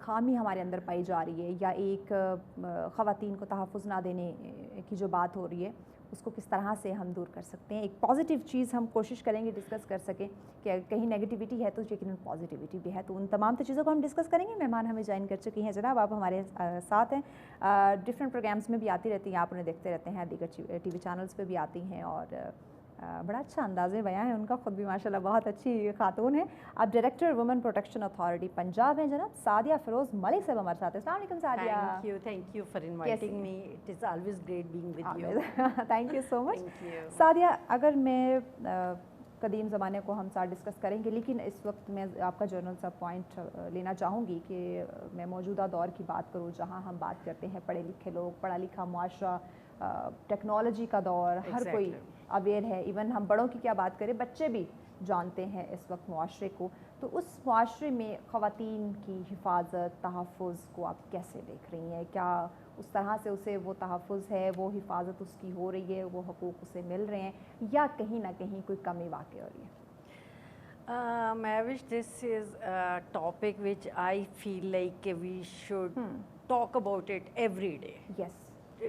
خامی ہمارے اندر پائی جا رہی ہے، یا ایک خواتین کو تحفظ نہ دینے کی جو بات ہو رہی ہے اس کو کس طرح سے ہم دور کر سکتے ہیں. ایک پازیٹیو چیز ہم کوشش کریں گے ڈسکس کر سکیں کہ کہیں نیگیٹیوٹی ہے تو یقیناً پازیٹیوٹی بھی ہے. تو ان تمام چیزوں کو ہم ڈسکس کریں گے. مہمان ہمیں جوائن کر چکی ہیں جناب، آپ ہمارے ساتھ ہیں. ڈفرینٹ پروگرامس میں بھی آتی رہتی ہیں، آپ انہیں دیکھتے رہتے ہیں، دیگر ٹی وی چینلز پہ بھی آتی ہیں، اور بڑا اچھا انداز بیاں ہے ان کا، خود بھی ماشاءاللہ بہت اچھی خاتون ہے. آپ director woman protection authority Punjab ہیں جناب. سعدیہ فیروز ملک صاحب ہمارے ساتھ ہیں. السلام علیکم Sadia. Thank you for inviting me. It is always great being with you. Thank you so much. Thank you. Sadia, اگر میں قدیم زمانے کو ہم ساتھ ڈسکس کریں گے، لیکن اس وقت میں آپ کا جنرل سا پوائنٹ لینا چاہوں گی کہ میں موجودہ دور کی بات کروں جہاں ہم بات کرتے ہیں پڑھے لکھے لوگ، پڑھا لکھا معاشرہ، ٹیکنالوجی کا دور، ہر کوئی اویئر ہے. ایون ہم بڑوں کی کیا بات کریں، بچے بھی جانتے ہیں اس وقت معاشرے کو. تو اس معاشرے میں خواتین کی حفاظت، تحفظ کو آپ کیسے دیکھ رہی ہیں؟ کیا اس طرح سے اسے وہ تحفظ ہے، وہ حفاظت اس کی ہو رہی ہے، وہ حقوق اسے مل رہے ہیں، یا کہیں نہ کہیں کوئی کمی واقع ہو رہی ہے؟ Mavish, this is a topic which I feel like we should talk about it every day. Yes.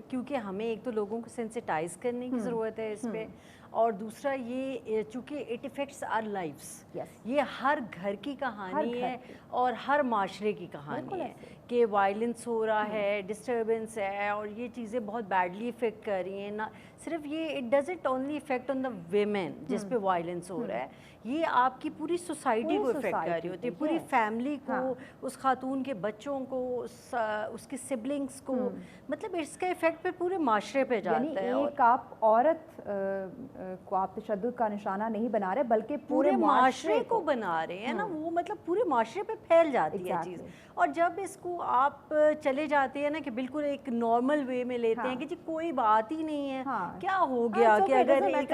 کیونکہ ہمیں ایک تو لوگوں کو سینسٹائز کرنے کی ضرورت ہے اس پہ، اور دوسرا یہ چونکہ اٹ افیکٹس آر لائفس. یہ ہر گھر کی کہانی ہے اور ہر معاشرے کی کہانی ہے کہ وائلنس ہو رہا ہے، ڈسٹربنس ہے، اور یہ چیزیں بہت بیڈلی افیکٹ کر رہی ہیں. نہ صرف یہ it doesn't only affect on the women جس پہ وائلنس ہو رہا ہے، یہ آپ کی پوری سوسائٹی کو افیکٹ کر رہی ہوتی ہے، پوری فیملی کو، اس خاتون کے بچوں کو، اس کے سبلنگس کو. مطلب اس کا افیکٹ پہ پورے معاشرے پہ جاتا ہے. ایک آپ عورت کو آپ تشدد کا نشانہ نہیں بنا رہے بلکہ پورے معاشرے کو بنا رہے ہیں نا. وہ مطلب پورے معاشرے پہ پھیل جاتی ہے چیز. اور جب اس کو آپ چلے جاتے ہیں نا کہ بالکل ایک نارمل وے میں لیتے ہیں کہ جی کوئی بات ہی نہیں ہے، کیا ہو گیا کہ اگر ایک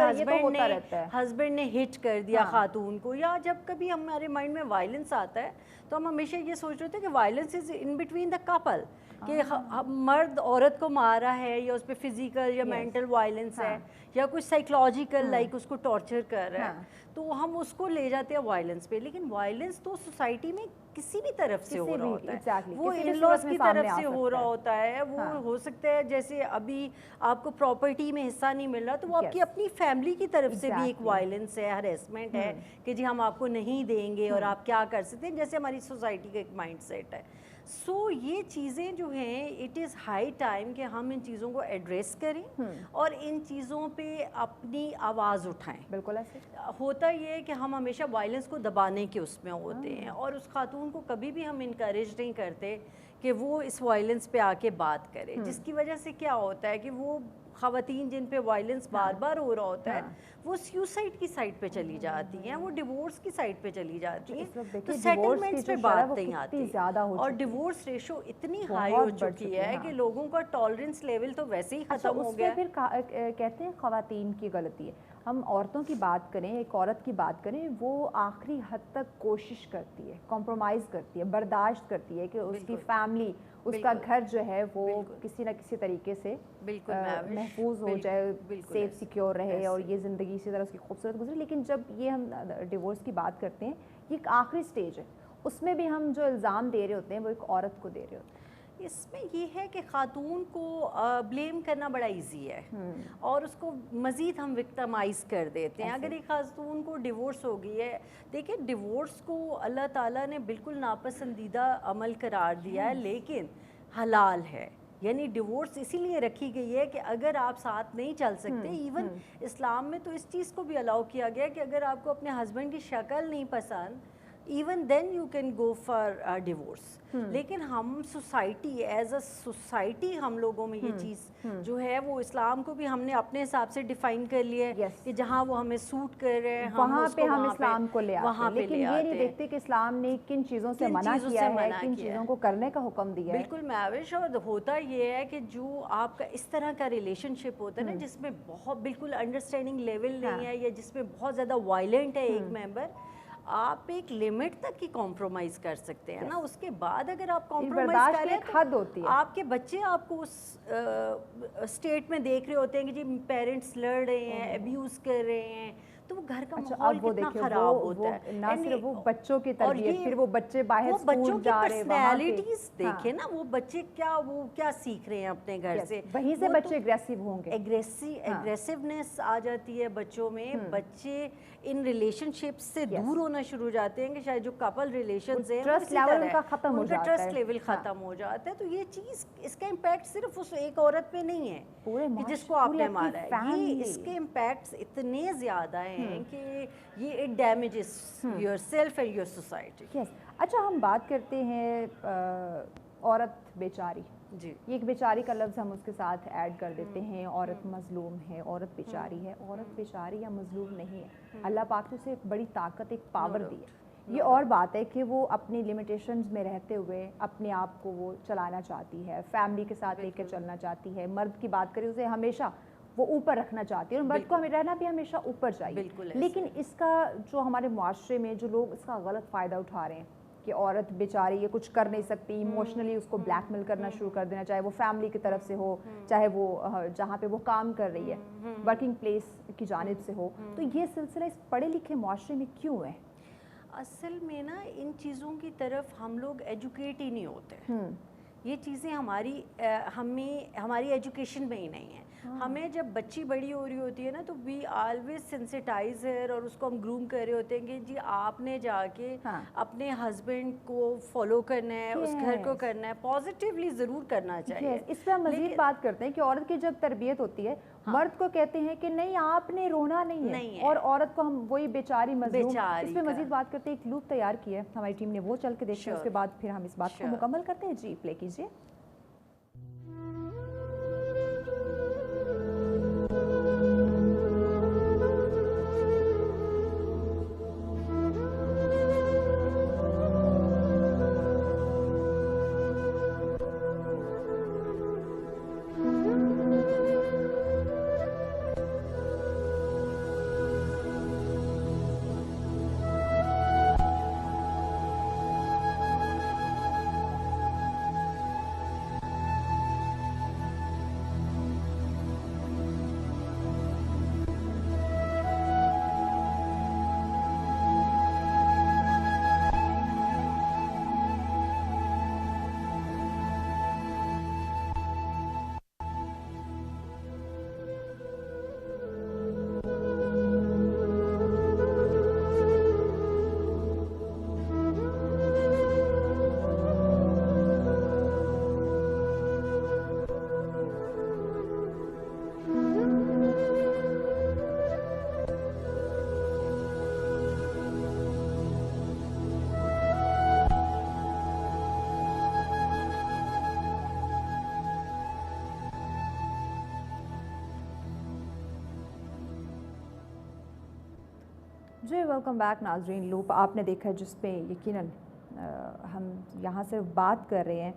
ہسبینڈ نے ہٹ کر دیا خاتون کو، یا جب کبھی ہمارے مائنڈ میں وائلنس آتا ہے تو ہم ہمیشہ یہ سوچ رہے تھے کہ violence is in between the Kapil, کہ مرد عورت کو مارا ہے، یا اس پہ فزیکل یا مینٹل وائلنس ہے، یا کچھ سائیکولوجیکل لائک اس کو ٹارچر کر رہا ہے، تو ہم اس کو لے جاتے ہیں وائلنس پہ. لیکن وائلنس تو سوسائٹی میں کسی بھی طرف سے ہو رہا ہوتا ہے. وہ ان لاز کی طرف سے ہو رہا ہوتا ہے. وہ ہو سکتا ہے جیسے ابھی آپ کو پراپرٹی میں حصہ نہیں مل رہا تو وہ آپ کی اپنی فیملی کی طرف سے بھی ایک وائلنس ہے، ہریسمنٹ ہے کہ جی ہم آپ کو نہیں دیں گے اور آپ کیا کر سکتے ہیں، جیسے ہماری سوسائٹی کا ایک مائنڈ سیٹ ہے. سو یہ چیزیں جو ہیں اٹ از ہائی ٹائم کہ ہم ان چیزوں کو ایڈریس کریں اور ان چیزوں پہ اپنی آواز اٹھائیں. بالکل ایسے ہوتا یہ ہے کہ ہم ہمیشہ وائلنس کو دبانے کے اس میں ہوتے ہیں، اور اس خاتون کو کبھی بھی ہم انکریج نہیں کرتے کہ وہ اس وائلنس پہ آ کے بات کرے، جس کی وجہ سے کیا ہوتا ہے کہ وہ خواتین جن پہ وائلنس بار بار ہو رہا ہوتا ہے وہ سیوسائڈ کی سائڈ پہ چلی جاتی ہیں، وہ ڈیورس کی سائڈ پہ چلی جاتی ہیں. تو سیٹلمنٹس پہ بات نہیں آتی، اور ڈیورس ریشو اتنی ہائی ہو چکی ہے کہ لوگوں کا ٹالرنس لیول تو ویسے ہی ختم ہو گیا. پھر کہتے ہیں خواتین کی غلطی ہے. ہم عورتوں کی بات کریں، ایک عورت کی بات کریں، وہ آخری حد تک کوشش کرتی ہے، کمپرومائز کرتی ہے، برداشت کرتی ہے کہ اس کی فیملی، اس کا گھر جو ہے وہ کسی نہ کسی طریقے سے محفوظ ہو جائے، سیف سیکیور رہے، اور یہ زندگی اسی طرح اس کی خوبصورت گزرے. لیکن جب یہ ہم ڈیورس کی بات کرتے ہیں، یہ ایک آخری سٹیج ہے، اس میں بھی ہم جو الزام دے رہے ہوتے ہیں وہ ایک عورت کو دے رہے ہوتے ہیں. اس میں یہ ہے کہ خاتون کو بلیم کرنا بڑا ایزی ہے اور اس کو مزید ہم وکٹمائز کر دیتے ہیں. اگر ایک خاتون کو ڈیورس ہو گئی ہے، دیکھیں ڈیورس کو اللہ تعالیٰ نے بالکل ناپسندیدہ عمل قرار دیا ہے لیکن حلال ہے. یعنی ڈیورس اسی لیے رکھی گئی ہے کہ اگر آپ ساتھ نہیں چل سکتے، ایون اسلام میں تو اس چیز کو بھی الاؤ کیا گیا کہ اگر آپ کو اپنے ہسبینڈ کی شکل نہیں پسند، even then you can go for divorce. لیکن ہم سوسائٹی ایز اے سوسائٹی ہم لوگوں میں یہ چیز جو ہے وہ اسلام کو بھی ہم نے اپنے حساب سے ڈیفائن کر لیا ہے کہ جہاں وہ ہمیں سوٹ کر رہے ہیں وہاں پہ ہم اسلام کو لے آتے ہیں. لیکن یہ نہیں دیکھتے کہ اسلام نے کن چیزوں سے منع کیا ہے، کن چیزوں کو کرنے کا حکم دیا ہے. بالکل میوش. اور ہوتا یہ ہے کہ جو آپ کا اس طرح کا ریلیشن شپ ہوتا ہے نا جس میں بہت بالکل انڈرسٹینڈنگ لیول نہیں ہے، یا جس میں بہت زیادہ وائلنٹ ہے ایک ممبر، آپ ایک لمٹ تک کی کمپرومائز کر سکتے ہیں نا. اس کے بعد اگر آپ کمپرومائز کریں تو آپ کے بچے آپ کو اس اسٹیٹ میں دیکھ رہے ہوتے ہیں کہ جی پیرنٹس لڑ رہے ہیں، ابیوز کر رہے ہیں، تو وہ گھر کا ماحول کتنا خراب ہوتا ہے. نہ صرف وہ بچوں کی تربیت, پھر وہ بچے باہر اسکول جا رہے ہیں, پرسنالٹیز دیکھیں نا, وہ بچے کیا سیکھ رہے ہیں اپنے گھر سے, وہیں سے بچے اگریسو ہوں گے, اگریسونیس آ جاتی ہے بچوں میں. بچے ان ریلیشن شپس سے دور ہونا شروع ہو جاتے ہیں کہ شاید جو کپل ریلیشنز ہیں ٹرسٹ لیول کا ختم ہو جاتا ہے, ٹرسٹ لیول ختم ہو جاتا ہے. تو یہ چیز, اس کا امپیکٹ صرف اس ایک عورت پہ نہیں ہے کہ جس کو آپ نے مارا ہے, یہ اس کے امپیکٹس اتنے زیادہ ہیں کہ یہ it damages your self and your society. اچھا, ہم بات کرتے ہیں عورت بیچاری. جی, یہ ایک بیچاری کا لفظ ہم اس کے ساتھ ایڈ کر دیتے ہیں. عورت مظلوم ہے, عورت بیچاری ہے. عورت بیچاری یا مظلوم نہیں ہے, اللہ پاک نے اسے ایک بڑی طاقت, ایک پاور دی ہے. یہ اور بات ہے کہ وہ اپنی لمیٹیشنز میں رہتے ہوئے اپنے آپ کو وہ چلانا چاہتی ہے, فیملی کے ساتھ لے کے چلنا چاہتی ہے. مرد کی بات کریں, اسے ہمیشہ وہ اوپر رکھنا چاہتی ہے, اور مرد کو ہمیں رہنا بھی ہمیشہ اوپر چاہیے. لیکن اس کا جو ہمارے معاشرے میں جو لوگ اس کا غلط فائدہ اٹھا رہے ہیں کہ عورت بیچاری یہ کچھ کر نہیں سکتی, ایموشنلی اس کو بلیک میل کرنا شروع کر دینا, چاہے وہ فیملی کی طرف سے ہو, چاہے وہ جہاں پہ وہ کام کر رہی ہے ورکنگ پلیس کی جانب سے ہو. تو یہ سلسلہ اس پڑھے لکھے معاشرے میں کیوں ہے؟ اصل میں نا ان چیزوں کی طرف ہم لوگ ایجوکیٹ ہی نہیں ہوتے. یہ چیزیں ہماری ایجوکیشن میں ہی نہیں ہیں. ہمیں جب بچی بڑی ہو رہی ہوتی ہے نا, تو وی آلویز سینسٹائز ہر, اور اس کو ہم گروم کر رہے ہوتے ہیں کہ جی آپ نے جا کے اپنے ہسبینڈ کو فالو کرنا ہے, اس گھر کو کرنا ہے, پازیٹیولی ضرور کرنا چاہیے. اس پہ ہم مزید بات کرتے ہیں کہ عورت کی جب تربیت ہوتی ہے, مرد کو کہتے ہیں کہ نہیں آپ نے رونا نہیں ہے, اور عورت کو ہم وہی بیچاری مظلوم. اس پہ مزید بات کرتے ہیں. ایک لوپ تیار کیا ہے ہماری ٹیم نے, وہ چل کے دیکھتے ہیں, اس کے بعد پھر ہم اس بات کو مکمل کرتے ہیں. جی پلے کیجیے. جی ویلکم بیک ناظرین. لوپ آپ نے دیکھا جس پہ یقیناً ہم یہاں سے بات کر رہے ہیں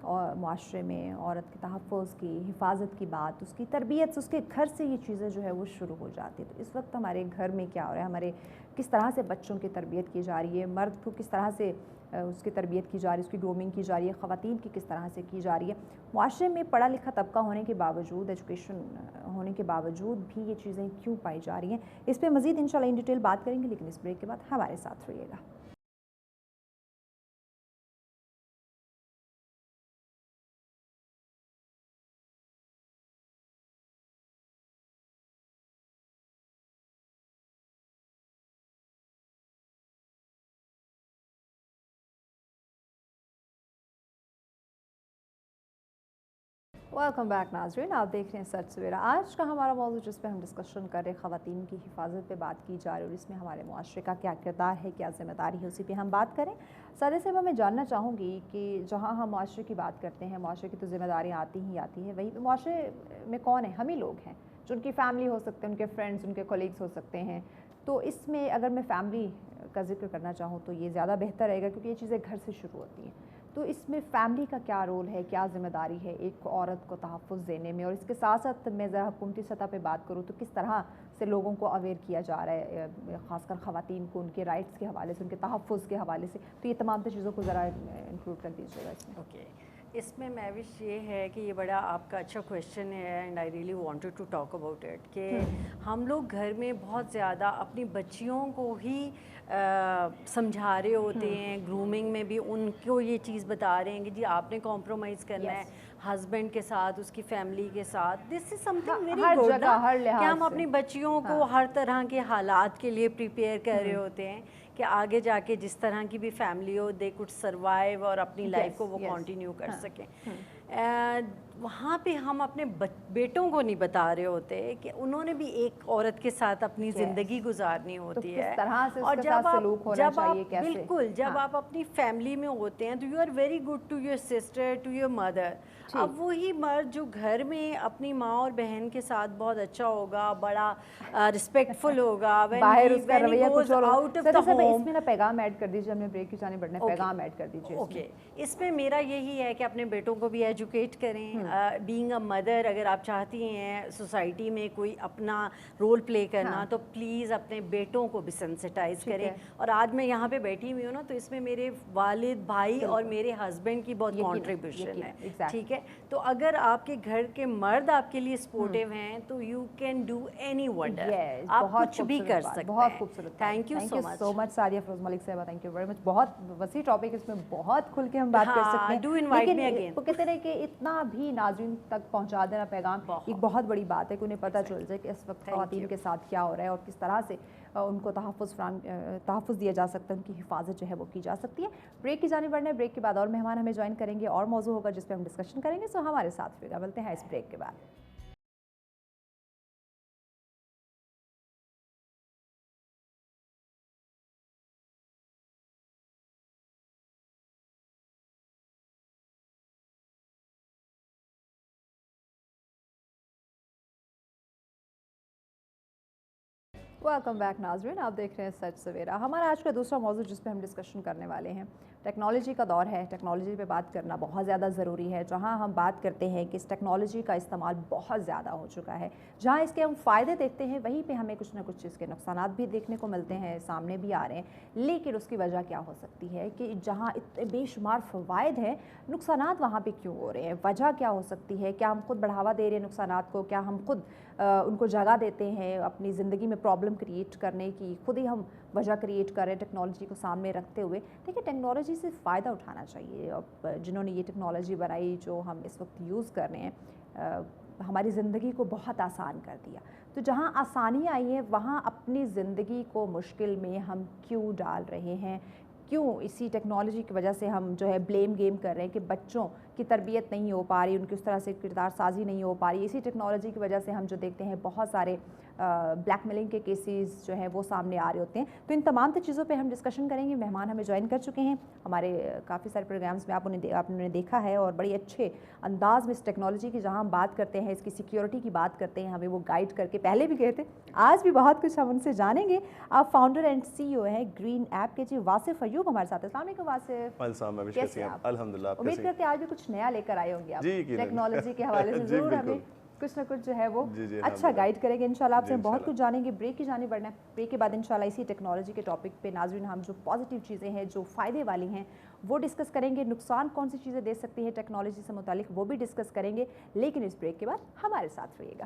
اور معاشرے میں عورت کے تحفظ کی, حفاظت کی بات, اس کی تربیت, اس کے گھر سے یہ چیزیں جو ہے وہ شروع ہو جاتی ہے. تو اس وقت ہمارے گھر میں کیا ہو رہا ہے, ہمارے کس طرح سے بچوں کی تربیت کی جا رہی ہے, مرد کو کس طرح سے اس کی تربیت کی جا رہی ہے, اس کی گرومنگ کی جا رہی ہے, خواتین کی کس طرح سے کی جا رہی ہے. معاشرے میں پڑھا لکھا طبقہ ہونے کے باوجود, ایجوکیشن ہونے کے باوجود بھی یہ چیزیں کیوں پائی جا رہی ہیں, اس پہ مزید انشاءاللہ ان ڈیٹیل بات کریں گے, لیکن اس بریک کے بعد ہمارے ساتھ رہیے گا. ویلکم بیک ناظرین, آپ دیکھ رہے ہیں سچ سویرا. آج کا ہمارا موضوع جس پہ ہم ڈسکشن کر رہے ہیں خواتین کی حفاظت پہ بات کی جا رہی ہے, اور اس میں ہمارے معاشرے کا کیا کردار ہے, کیا ذمہ داری ہے, اسی پہ ہم بات کریں. سادہ سے میں جاننا چاہوں گی کہ جہاں ہم معاشرے کی بات کرتے ہیں, معاشرے کی تو ذمہ داریاں آتی ہی آتی ہیں, وہیں معاشرے میں کون ہیں, ہم ہی لوگ ہیں, جو ان کی فیملی ہو سکتے ہیں, ان کے فرینڈز, ان کے کولیگس ہو سکتے ہیں. تو اس میں اگر میں فیملی کا ذکر کرنا چاہوں تو یہ زیادہ بہتر رہے گا, کیونکہ یہ چیزیں گھر سے شروع ہوتی ہیں. تو اس میں فیملی کا کیا رول ہے, کیا ذمہ داری ہے ایک عورت کو تحفظ دینے میں, اور اس کے ساتھ ساتھ میں ذرا حکومتی سطح پہ بات کروں تو کس طرح سے لوگوں کو اویئر کیا جا رہا ہے, خاص کر خواتین کو ان کے رائٹس کے حوالے سے, ان کے تحفظ کے حوالے سے. تو یہ تمام چیزوں کو ذرا انکلوڈ کر دیجیے گا اس میں. اوکے, اس میں محوش یہ ہے کہ یہ بڑا آپ کا اچھا کویشچن ہے and I really wanted to talk about it کہ ہم لوگ گھر میں بہت زیادہ اپنی بچیوں کو ہی سمجھا رہے ہوتے ہیں، گرومنگ میں بھی ان کو یہ چیز بتا رہے ہیں کہ جی آپ نے کمپرومائز کرنا ہے ہسبینڈ کے ساتھ، اس کی فیملی کے ساتھ. دس از سم تھنگ ویری گڈ کہ ہم اپنی بچیوں کو ہر طرح کے حالات کے لیے پریپیئر کر رہے ہوتے ہیں کہ آگے جا کے جس طرح کی بھی فیملی ہو دے کڈ سروائیو اور اپنی لائف کو وہ کنٹینیو کر سکیں. وہاں پہ ہم اپنے بیٹوں کو نہیں بتا رہے ہوتے کہ انہوں نے بھی ایک عورت کے ساتھ اپنی زندگی گزارنی ہوتی ہے، اور جب آپ اپنی فیملی میں ہوتے ہیں تو you are very good to your sister, to your mother. اب وہی مرد جو گھر میں اپنی ماں اور بہن کے ساتھ بہت اچھا ہوگا، بڑا رسپیکٹفل ہوگا، پیغام ایڈ کر دیجیے، ہم نے بریک کی جانب بڑھنا ہے، پیغام ایڈ کر دیجیے. اوکے، اس میں میرا یہی ہے کہ اپنے بیٹوں کو بھی ایجوکیٹ کریں. بینگ اے مدر اگر آپ چاہتی ہیں سوسائٹی میں کوئی اپنا رول پلے کرنا تو پلیز اپنے بیٹوں کو بھی سینسٹائز کریں. اور آج میں یہاں پہ بیٹھی ہوئی ہوں نا تو اس میں میرے والد، بھائی اور میرے ہسبینڈ کی بہت کنٹریبیوشن ہے. ٹھیک ہے، تو اگر آپ کے گھر کے مرد آپ کے لیے سپورٹیو ہیں تو you can do any wonder, آپ کچھ بھی کر سکتے ہیں. بہت خوبصورت. تھینک یو سو مچ سعدیہ فیروز ملک صاحبہ، تھینک یو ویری مچ. بہت وسیع ٹاپک، اس میں بہت کھل کے ہم بات کر سکتے ہیں. Do invite me again. وہ کہتے ہیں کہ اتنا بھی ناظرین تک پہنچا دینا پیغام ایک بہت بڑی بات ہے کہ انہیں پتہ چل جائے کہ اس وقت خواتین کے ساتھ کیا ہو رہا ہے اور کس طرح سے ان کو تحفظ دیا جا سکتا ہے، ان کی حفاظت جو ہے وہ کی جا سکتی ہے. بریک کی جانب بڑھنا ہے. بریک کے بعد اور مہمان ہمیں جوائن کریں گے اور موضوع ہوگا جس پہ ہم ڈسکشن کریں گے. سو ہمارے ساتھ رہیے گا. ملتے ہیں اس بریک کے بعد. ویلکم بیک ناظرین، آپ دیکھ رہے ہیں سچ سویرا. ہمارا آج کا دوسرا موضوع جس پہ ہم ڈسکشن کرنے والے ہیں، ٹیکنالوجی کا دور ہے. ٹیکنالوجی پہ بات کرنا بہت زیادہ ضروری ہے. جہاں ہم بات کرتے ہیں کہ اس ٹیکنالوجی کا استعمال بہت زیادہ ہو چکا ہے، جہاں اس کے ہم فائدے دیکھتے ہیں وہیں پہ ہمیں کچھ نہ کچھ چیز کے نقصانات بھی دیکھنے کو ملتے ہیں، سامنے بھی آ رہے ہیں. لیکن اس کی وجہ کیا ہو سکتی ہے کہ جہاں اتنے بے شمار فوائد ہیں، نقصانات وہاں پہ کیوں ہو رہے ہیں؟ وجہ کیا ہو سکتی ہے؟ کیا ہم خود بڑھاوا دے رہے ہیں نقصانات کو؟ کیا ہم خود ان کو جگہ دیتے ہیں اپنی زندگی میں پرابلم کریٹ کرنے کی؟ خود ہی ہم وجہ کریٹ کر رہے ہیں ٹیکنالوجی کو سامنے رکھتے ہوئے. دیکھیں، ٹیکنالوجی سے فائدہ اٹھانا چاہیے. اب جنہوں نے یہ ٹیکنالوجی بنائی جو ہم اس وقت یوز کر رہے ہیں، ہماری زندگی کو بہت آسان کر دیا. تو جہاں آسانیاں آئی ہیں وہاں اپنی زندگی کو مشکل میں ہم کیوں ڈال رہے ہیں؟ کیوں اسی ٹیکنالوجی کی وجہ سے ہم جو ہے بلیم گیم کر رہے ہیں کہ بچوں کی تربیت نہیں ہو پا رہی، ان کی اس طرح سے کردار سازی نہیں ہو پا رہی. اسی ٹیکنالوجی کی وجہ سے ہم جو دیکھتے ہیں بہت سارے بلیک میلنگ کے کیسز جو ہیں وہ سامنے آ رہے ہوتے ہیں. تو ان تمام چیزوں پہ ہم ڈسکشن کریں گے. مہمان ہمیں جوائن کر چکے ہیں. ہمارے کافی سارے پروگرامز میں آپ نے دیکھا ہے اور بڑی اچھے انداز میں اس ٹیکنالوجی کی جہاں ہم بات کرتے ہیں، اس کی سیکیورٹی کی بات کرتے ہیں، ہمیں وہ گائیڈ کر کے پہلے بھی کہتے ہیں، آج بھی بہت کچھ ہم ان سے جانیں گے. آپ فاؤنڈر اینڈ سی او ہیں گرین ایپ کے. جی واصف ایوب ہمارے ساتھ. السلام علیکم واصف. کیسے ہیں آپ؟ الحمدللہ. امید کرتے ہیں آج بھی کچھ نیا لے کر آئے ہوں گے آپ ٹیکنالوجی کے حوالے سے. ضرور ہمیں کچھ نہ کچھ جو ہے وہ اچھا گائیڈ کریں گے. انشاءاللہ آپ سے ہم بہت کچھ جانیں گے. بریک کی جانب بڑھنا ہے. بریک کے بعد انشاءاللہ اسی ٹیکنالوجی کے ٹاپک پہ ناظرین ہم جو پازیٹیو چیزیں ہیں، جو فائدے والی ہیں، وہ ڈسکس کریں گے. نقصان کون سی چیزیں دے سکتی ہے ٹیکنالوجی سے متعلق، وہ بھی ڈسکس کریں گے. لیکن اس بریک کے بعد ہمارے ساتھ رہیے گا.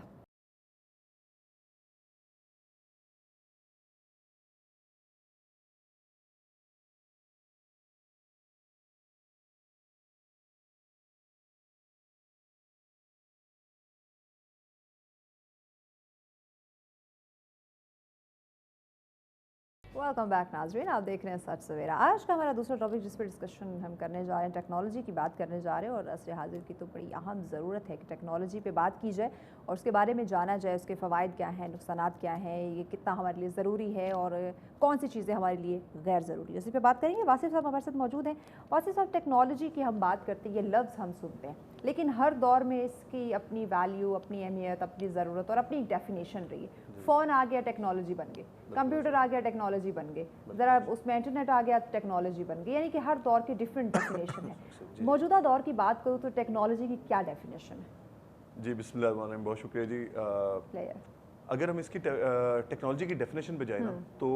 ویلکم بیک ناظرین، آپ دیکھ رہے ہیں سچ سویرا. آج کا ہمارا دوسرا ٹاپک جس پہ ڈسکشن ہم کرنے جا رہے ہیں، ٹیکنالوجی کی بات کرنے جا رہے ہیں. اور عصر حاضر کی تو بڑی اہم ضرورت ہے کہ ٹیکنالوجی پہ بات کی جائے اور اس کے بارے میں جانا جائے. اس کے فوائد کیا ہیں، نقصانات کیا ہیں، یہ کتنا ہمارے لیے ضروری ہے اور کون سی چیزیں ہمارے لیے غیر ضروری ہے، اسی پہ بات کریں گے. واصف صاحب ہمارے ساتھ موجود ہیں. واصف صاحب، ٹیکنالوجی کی ہم بات کرتے ہیں، یہ لفظ ہم سنتے ہیں، لیکن ہر دور میں اس کی اپنی ویلیو، اپنی اہمیت، اپنی ضرورت اور اپنی ڈیفینیشن رہی ہے. فون آ گیا ٹیکنالوجی بن گئے، کمپیوٹر آ گیا ٹیکنالوجی بن گئے، ذرا اس میں انٹرنیٹ آ گیا ٹیکنالوجی بن گئی. یعنی کہ ہر دور کی ڈیفرنٹ ڈیفینیشن ہے. موجودہ دور کی بات کروں تو ٹیکنالوجی کی کیا ڈیفینیشن ہے؟ جی بسم اللہ الرحمن الرحیم. بہت شکریہ جی. اگر ہم اس کی ٹیکنالوجی کی ڈیفینیشن پہ جائیں نا تو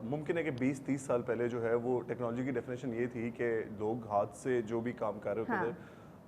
ممکن ہے کہ 20-30 سال پہلے جو ہے وہ ٹیکنالوجی کی ڈیفینیشن یہ تھی کہ لوگ ہاتھ سے جو بھی کام کر رہے ہوتے تھے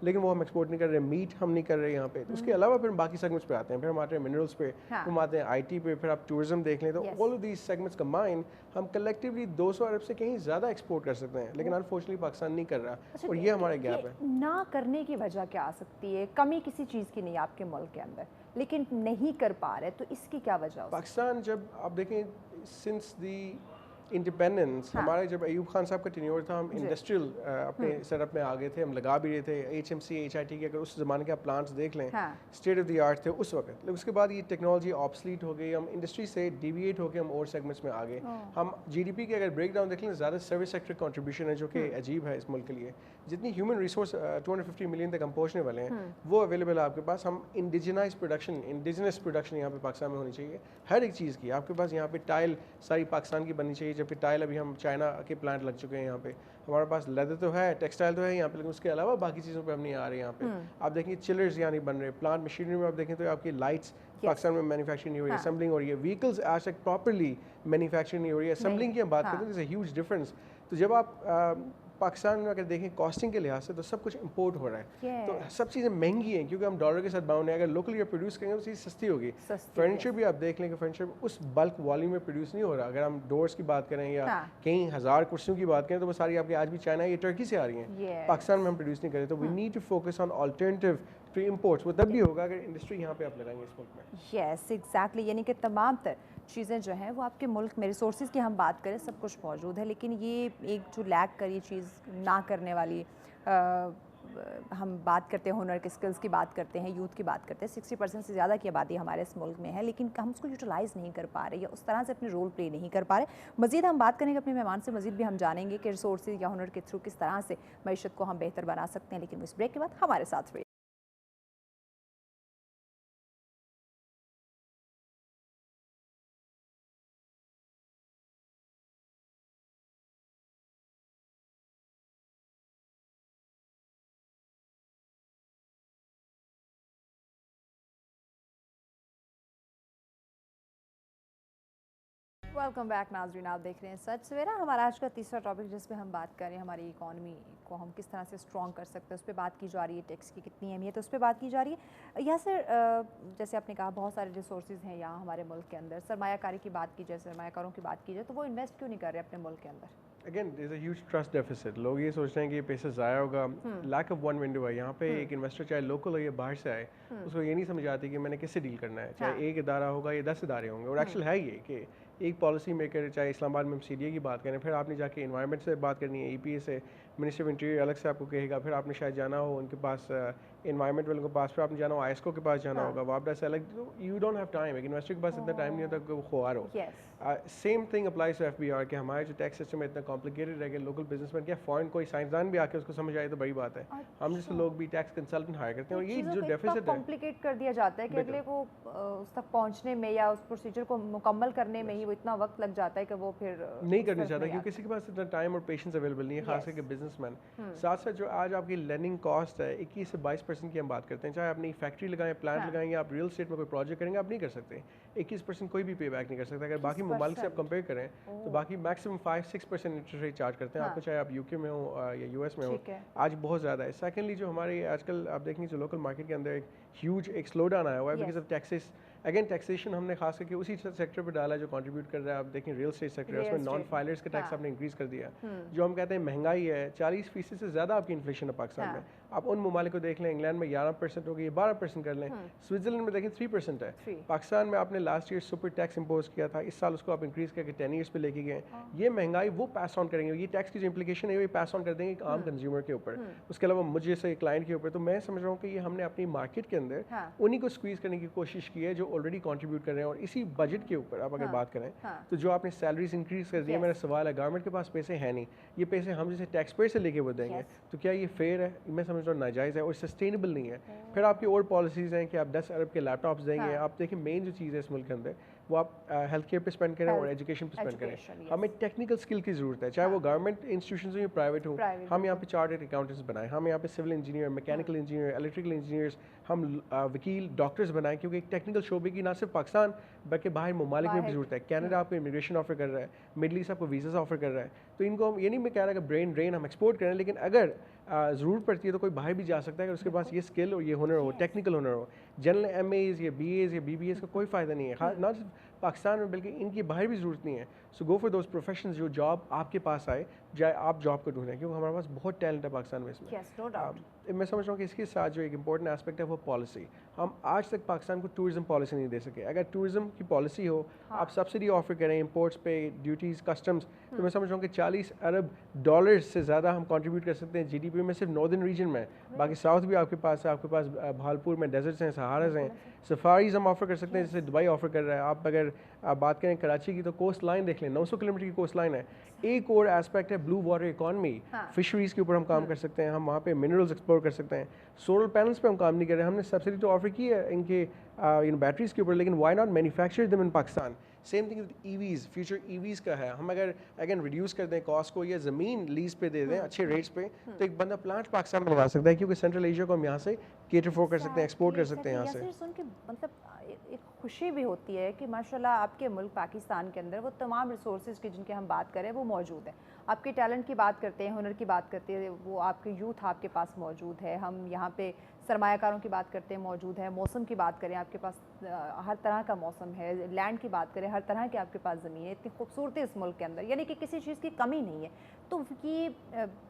لیکن وہ ہم ایکسپورٹ نہیں کر رہے. میٹ ہم نہیں کر رہے یہاں پہ. تو اس کے علاوہ پھر ہم باقی سیگمنٹس پہ آتے ہیں, پھر ہم آتے ہیں منرلس پہ, ہم آتے ہیں آئی ٹی پہ, پھر آپ ٹورزم دیکھ لیں. تو all of these segments combine ہم کلیکٹیولی 200 ارب سے کہیں زیادہ ایکسپورٹ کر سکتے ہیں, لیکن انفارچونیٹلی پاکستان نہیں کر رہا, اور یہ ہمارا گیپ ہے. نہ کرنے کی وجہ کیا آ سکتی ہے؟ کمی کسی چیز کی نہیں آپ کے ملک کے اندر, لیکن نہیں کر پا رہے, تو اس کی کیا وجہ؟ پاکستان جب آپ دیکھیں سنس دی انڈیپینڈنس, ہمارے جب ایوب خان صاحب کا ٹینیور تھا, ہم انڈسٹریل اپنے سیٹ اپ میں آ گئے تھے, ہم لگا بھی رہے تھے. H M C, H I T کے اگر اس زمانے کے آپ پلانٹس دیکھ لیں, اسٹیٹ آف دی آرٹ تھے اس وقت. لیکن اس کے بعد یہ ٹیکنالوجی آبسلیٹ ہو گئی, ہم انڈسٹری سے ڈیویٹ ہو کے ہم اور سیگمنٹس میں آ گئے. ہم جی ڈی پی کے اگر بریک ڈاؤن دیکھ لیں, زیادہ سروس سیکٹر کنٹریبیوشن ہے, جو کہ عجیب ہے اس ملک کے لیے. جتنی ہیومن ریسورس 250 ملین تک ہم پہنچنے والے ہیں, وہ اویلیبل ہے آپ کے پاس. ہم انڈیجنس پروڈکشن یہاں پہ پاکستان میں ہونی چاہیے ہر ایک چیز کی. آپ کے پاس یہاں پہ ٹائل ساری پاکستان کی بننی چاہیے, جبکہ ٹائل ابھی ہم چائنا کے پلانٹ لگ چکے ہیں یہاں پہ. ہمارے پاس لیدر تو ہے, ٹیکسٹائل تو ہے یہاں پہ, لیکن اس کے علاوہ باقی چیزوں پہ ہم نہیں آ رہے یہاں پہ. آپ دیکھیں چلرز یہاں نہیں بن رہے, پلانٹ مشینری میں آپ دیکھیں تو آپ کی لائٹس پاکستان میں مینوفیکچرنگ نہیں ہو رہی ہے, اسمبلنگ ہو رہی ہے. وہیکلز آج تک پراپرلی مینوفیکچرنگ نہیں ہو رہی ہے. اسمبلنگ کی ہم بات کرتے ہیں, دیر از اے ہیوج ڈفرنس. تو جب آپ پاکستان میں اگر دیکھیں کاسٹنگ کے لحاظ سے تو سب کچھ امپورٹ ہو رہا ہے, تو سب چیزیں مہنگی ہیں کیونکہ ہم ڈالر کے ساتھ باؤنڈ ہیں. اگر لوکلی آپ پروڈیوس کریں گے تو چیز سستی ہوگی. فرنیچر بھی آپ دیکھ لیں کہ فرنیچر اس بلک والیوم میں پروڈیوس نہیں ہو رہا. اگر ہم ڈورس کی بات کریں یا کئی ہزار کرسیوں کی بات کریں تو وہ ساری آپ کی آج بھی چائنا یا ٹرکی سے آ رہی ہیں, پاکستان میں ہم پروڈیوس نہیں کریں. تو we need to focus on alternative to imports. وہ تب بھی ہوگا اگر انڈسٹری یہاں پہ آپ لگائیں گے اس ملک میں. یس ایگزیکٹلی, یعنی کہ تمام تر چیزیں جو ہیں وہ آپ کے ملک میں, ریسورسز کی ہم بات کریں سب کچھ موجود ہے, لیکن یہ ایک جو لیک کری چیز نہ کرنے والی, ہم بات کرتے ہیں ہنر کے, اسکلز کی بات کرتے ہیں, یوتھ کی بات کرتے ہیں. 60% سے زیادہ کی آبادی ہمارے اس ملک میں ہے, لیکن ہم اس کو یوٹیلائز نہیں کر پا رہے یا اس طرح سے اپنے رول پلے نہیں کر پا رہے. مزید ہم بات کریں گے اپنے مہمان سے, مزید بھی ہم جانیں گے کہ ریسورسز یا ہنر کے تھرو کس طرح سے معیشت کو ہم بہتر بنا سکتے ہیں, لیکن اس بریک کے بعد ہمارے ساتھ رہیے. ویلکم بیک ناظرین, آپ دیکھ رہے ہیں سچ سویرا. ہمارا آج کا تیسرا ٹاپک جس پہ ہم بات کر رہے ہیں, ہماری اکانومی کو ہم کس طرح سے اسٹرانگ کر سکتے ہیں, اس پہ بات کی جا رہی ہے. ٹیکس کی کتنی اہمیت ہے اس پہ بات کی جا رہی ہے. یا سر جیسے آپ نے کہا بہت سارے ریسورسز ہیں یہاں ہمارے ملک کے اندر, سرمایہ کاری کی بات کی جائے, سرمایہ کاروں کی بات کی جائے, تو وہ انویسٹ کیوں نہیں کر رہے اپنے ملک کے اندر؟ Again there is a huge trust deficit. لوگ یہ سوچتے ہیں کہ یہ پیسہ ضائع ہوگا. لیک آف ون ونڈو ہے یہاں پہ. ایک انویسٹر چاہے لوکل ہو یا باہر سے آئے, اس کو یہ نہیں سمجھ آتی کہ میں نے کس سے ڈیل کرنا ہے, چاہے ایک ادارہ ہوگا یا 10 ادارے ہوں گے. اور ایکچوئل ہے یہ کہ ایک پالیسی میکر, چاہے اسلام آباد میں ہم سی ڈی اے کی بات کریں, پھر آپ نے جا کے انوائرمنٹ سے بات کرنی ہے, ای پی اے سے, منسٹر آف انٹیریئر الگ سے آپ کو کہے گا, پھر آپ نے شاید جانا ہو ان کے پاس, انوائرمنٹ والوں کے پاس, پھر آپ نے جانا ہو آئی ایس کو کے پاس جانا ہوگا, وابڈا سے الگ. You don't have time. ایک انویسٹر کے پاس اتنا ٹائم نہیں ہوتا کہ وہ خوار ہو. Same thing applies to F B R, کہ ہمارے جو ٹیکس سسٹم ہے اتنا کمپلیکیٹڈ ہے کہ لوکل بزنس مین, کیا فارن کوئی سائنسدان بھی آ کے اس کو سمجھ آئے تو بڑی بات ہے. ہم جیسے لوگ بھی ٹیکس کنسلٹنٹ ہائر کرتے ہیں, اور یہ جو ڈیفیسٹ ہے کمپلیکیٹ کر دیا جاتا ہے کہ اگلے کو اس تک پہنچنے میں یا اس پروسیجر کو مکمل کرنے میں ہی وہ اتنا وقت لگ جاتا ہے کہ وہ پھر نہیں کرنا چاہتا, کیونکہ کسی کے پاس اتنا ٹائم اور پیشنس اویلیبل نہیں ہے, خاص کر کے بزنس مین. ساتھ ساتھ جو آج آپ کی لرننگ کاسٹ ہے 21 سے 22% کی ہم بات کرتے ہیں, چاہے آپ نئی فیکٹری لگائیں, پلانٹ لگائیں, یا آپ ریئل اسٹیٹ میں کوئی پروجیکٹ کریں گے, آپ نہیں کر سکتے. 21% کوئی بھی پے بیک نہیں کر سکتا. اگر باقی ممالک سے آپ کمپیئر کریں تو باقی میکسیمم 5-6% انٹرسٹ ریٹ چارج کرتے ہیں آپ کو, چاہے آپ یو کے میں ہو یا یو ایس میں ہو. آج بہت زیادہ ہے. سیکنڈلی جو ہمارے آج کل آپ دیکھیں جو لوکل مارکیٹ کے اندر ایک ہیوج ایک سلو ڈاؤن آیا ہوا ہے because of taxes. Again taxation ہم نے خاص کر کے اسی سیکٹر پہ ڈالا جو کنٹریبیوٹ کر رہا ہے. آپ دیکھیں ریئل اسٹیٹ سیکٹر ہے, اس میں نان فائلرز کا ٹیکس آپ نے انکریز کر دیا. جو ہم کہتے ہیں مہنگائی ہے, 40% سے زیادہ آپ کی انفلیشن ہے پاکستان میں. آپ ان ممالک کو دیکھ لیں, انگلینڈ میں 11% ہوگی, 12% کر لیں. سوئٹزرلینڈ میں دیکھیں 3% ہے. پاکستان میں آپ نے last year super tax impose کیا تھا, اس سال اس کو آپ انکریز کر کے 10 ایئرس پہ لے کے گئے. یہ مہنگائی وہ پاس آن کریں گے, یہ ٹیکس کی جو امپلیکیشن ہے وہ پاس آن کر دیں گے ایک عام کنزیومر کے اوپر, اس کے علاوہ مجھے سے کلائنٹ کے اوپر. تو میں سمجھ رہا ہوں کہ یہ ہم نے اپنی مارکیٹ کے اندر انہیں کو اسکویز کرنے کی کوشش کی ہے جو آلریڈی کنٹریبیوٹ کر رہے ہیں. اور اسی بجٹ کے اوپر آپ اگر بات کریں تو جو آپ نے سیلریز انکریز کر دی ہے, میرا سوال ہے گورنمنٹ کے پاس پیسے ہیں نہیں, یہ پیسے ہم جیسے ٹیکس پیئر سے لے کے وہ دیں گے, تو کیا یہ فیئر ہے؟ میں سمجھ رہا ہوں ناجائز ہے اور سسٹینیبل نہیں ہے. پھر آپ کی اور پالیسیز ہیں کہ آپ 10 ارب کے لیپ ٹاپس دیں گے. آپ دیکھیں مین جو چیز ہے اس ملک کے اندر وہ آپ ہیلتھ کیئر پہ اسپینڈ کریں اور ایجوکیشن پہ اسپینڈ کریں. ہمیں ٹیکنیکل اسکل کی ضرورت ہے, چاہے وہ گورنمنٹ انسٹیٹیوشنز ہوں یا پرائیویٹ ہوں. ہم یہاں پہ چارٹرڈ اکاؤنٹنٹس بنائیں, ہم یہاں پہ civil engineer, mechanical engineer, electrical engineers, ہم وکیل, ڈاکٹرز بنائیں, کیونکہ ایک ٹیکنیکل شعبے کی نہ صرف پاکستان بلکہ باہر ممالک میں بھی ضرورت ہے. کینیڈا آپ کو امیگریشن آفر کر رہا ہے, مڈل ایسٹ آپ کو ویزاز آفر کر رہا ہے. تو ان کو یہ نہیں میں کہہ رہا کہ برین ڈرین ہم ایکسپورٹ کریں, لیکن اگر ضرورت پڑتی ہے تو کوئی باہر بھی جا سکتا ہے اگر اس کے پاس یہ اسکل اور یہ ہنر ہو, ٹیکنیکل ہنر ہو. جنرل ایم ایز یا بی ایز یا بی بی ایز کا کوئی فائدہ نہیں ہے, نہ صرف پاکستان میں بلکہ ان کی باہر بھی ضرورت نہیں ہے. سو گو فار دوز پروفیشنز جو جاب آپ کے پاس آئے, جائے آپ جاب کو ڈھونڈیں, کیونکہ ہمارے پاس بہت ٹیلنٹ ہے پاکستان میں اس میں. میں سمجھ رہا ہوں کہ اس کے ساتھ جو ایک امپورٹنٹ اسپیکٹ ہے وہ پالیسی. ہم آج تک پاکستان کو ٹورزم پالیسی نہیں دے سکے. اگر ٹورزم کی پالیسی ہو, آپ سبسڈی آفر کریں امپورٹس پہ, ڈیوٹیز, کسٹمز, تو میں سمجھ رہا ہوں کہ $40 ارب سے زیادہ ہم کنٹریبیوٹ کر سکتے ہیں GDP میں صرف ناردرن ریجن میں. باقی ساؤتھ بھی آپ کے پاس ہے, آپ کے پاس بھالپور میں ڈیزرٹس ہیں, سہارز ہیں, سفاریز ہم آفر کر سکتے ہیں جیسے دبئی آفر کر رہا ہے. آپ اگر بات کریں کراچی کی تو کوسٹ لائن دیکھ لیں, 900 کلومیٹر کی کوسٹ لائن ہے. ایک اور ایسپیکٹ ہے بلو واٹر اکانومی, فشریز کے اوپر ہم کام کر سکتے ہیں, ہم وہاں پہ منرلز ایکسپلور کر سکتے ہیں. سولر پینلس پہ ہم کام نہیں کر رہے, ہم نے سبسڈی تو آفر کی ہے ان کے بیٹریز کے اوپر, لیکن why not manufacture them in Pakistan. Same thing with EVs, future EVs کا ہے. ہم اگر ریڈیوس کر دیں کاسٹ کو یا زمین لیز پہ دے دیں اچھے ریٹس پہ, تو ایک بندہ پلانٹ پاکستان میں لگا سکتا ہے, کیونکہ سینٹرل ایشیا کو ہم یہاں سے کیٹر فور کر سکتے ہیں, ایکسپورٹ کر سکتے ہیں یہاں سے. سن کے مطلب ایک خوشی بھی ہوتی ہے کہ ماشاءاللہ آپ کے ملک پاکستان کے اندر وہ تمام ریسورسز کی جن کے ہم بات کریں وہ موجود ہیں. آپ کے ٹیلنٹ کی بات کرتے ہیں, ہنر کی بات کرتے ہیں, وہ آپ کے یوتھ آپ کے پاس موجود ہے. ہم یہاں پہ سرمایہ کاروں کی بات کرتے ہیں, موجود ہے. موسم کی بات کریں, آپ کے پاس ہر طرح کا موسم ہے. لینڈ کی بات کریں, ہر طرح کی آپ کے پاس زمین ہے. اتنی خوبصورتی اس ملک کے اندر, یعنی کہ کسی چیز کی کمی نہیں ہے. تو یہ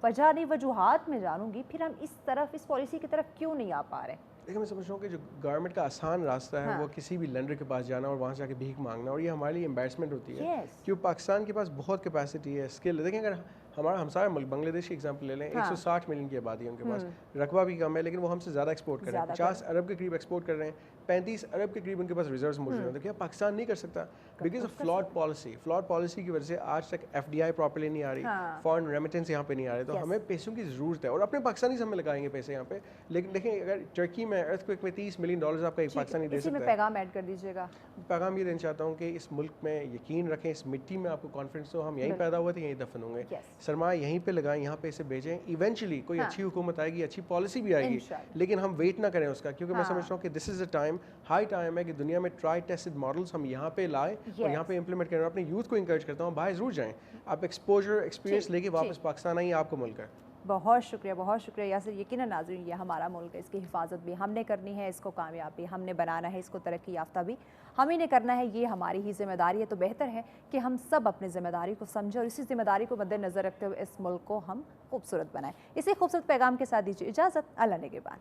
وجہ نہیں, وجوہات میں جانوں گی, پھر ہم اس پالیسی کی طرف کیوں نہیں آ پا رہے؟ دیکھیں میں سمجھ رہا ہوں کہ جو گورنمنٹ کا آسان راستہ ہے وہ کسی بھی لینڈر کے پاس جانا اور وہاں سے جا کے بھیک مانگنا, اور یہ ہمارے لیے امبیرسمنٹ ہوتی ہے کیوں پاکستان کے پاس بہت کیپیسٹی ہے, اسکل. دیکھیں اگر ہمارا ہمسایہ ملک بنگلہ دیش کی ایگزامپل لے لیں, 160 ملین کی آبادی ہے ان کے پاس, رقبہ بھی کم ہے, لیکن وہ ہم سے زیادہ ایکسپورٹ کر رہے ہیں. 50 ارب کے قریب ایکسپورٹ کر رہے ہیں, 35 ارب کے قریب ان کے پاس ریزروز موجود ہیں. دیکھیے پاکستان نہیں کر سکتا because of flawed policy. Flawed policy کی وجہ سے آج تک FDI پراپرلی نہیں آ رہی, فارن ریمیٹنس یہاں پہ نہیں آ رہے. تو ہمیں پیسوں کی ضرورت ہے, اور اپنے پاکستانی ہمیں لگائیں گے پیسے یہاں پہ. لیکن دیکھیں اگر ٹرکی میں ارتھ کوئک میں $30 ملین آپ کا ایک پاکستانی دے سکتا ہے. پیغام ایڈ کر دیجیے گا. پیغام یہ دینا چاہتا ہوں کہ اس ملک میں یقین رکھیں, اس مٹی میں آپ کو کانفیڈنس ہو, ہم یہیں پیدا ہوئے تھے, یہیں دفن ہوں گے. سرمایہ یہیں پہ لگائیں, یہاں پہ اسے بھیجیں. ایونچولی کوئی اچھی حکومت آئے گی, اچھی پالیسی بھی آئے گی, لیکن ہم ویٹ نہ کریں اس کا, کیونکہ میں سمجھتا ہوں کہ دس از اے ٹائم, ہائی ٹائم ہے کہ دنیا میں ٹرائی ٹیسٹڈ ماڈلس ہم یہاں پہ لائیں اور یہاں پہ امپلیمنٹ کریں. اپنے یوتھ کو انکریج کرتا ہوں باہر ضرور جائیں, آپ ایکسپوجر ایکسپیرینس لے کے واپس پاکستان آئیں, آپ کو ملک ہے. بہت شکریہ یاسر. یقیناً ناظرین, یہ ہمارا ملک ہے, اس کی حفاظت بھی ہم نے کرنی ہے, اس کو کامیابی ہم نے بنانا ہے, اس کو ترقی یافتہ بھی ہمیں نے کرنا ہے, یہ ہماری ہی ذمہ داری ہے. تو بہتر ہے کہ ہم سب اپنی ذمہ داری کو سمجھیں اور اسی ذمہ داری کو مد نظر رکھتے ہوئے اس ملک کو ہم خوبصورت بنائیں. اسی خوبصورت پیغام کے ساتھ دیجیے اجازت. اللہ نگہبان.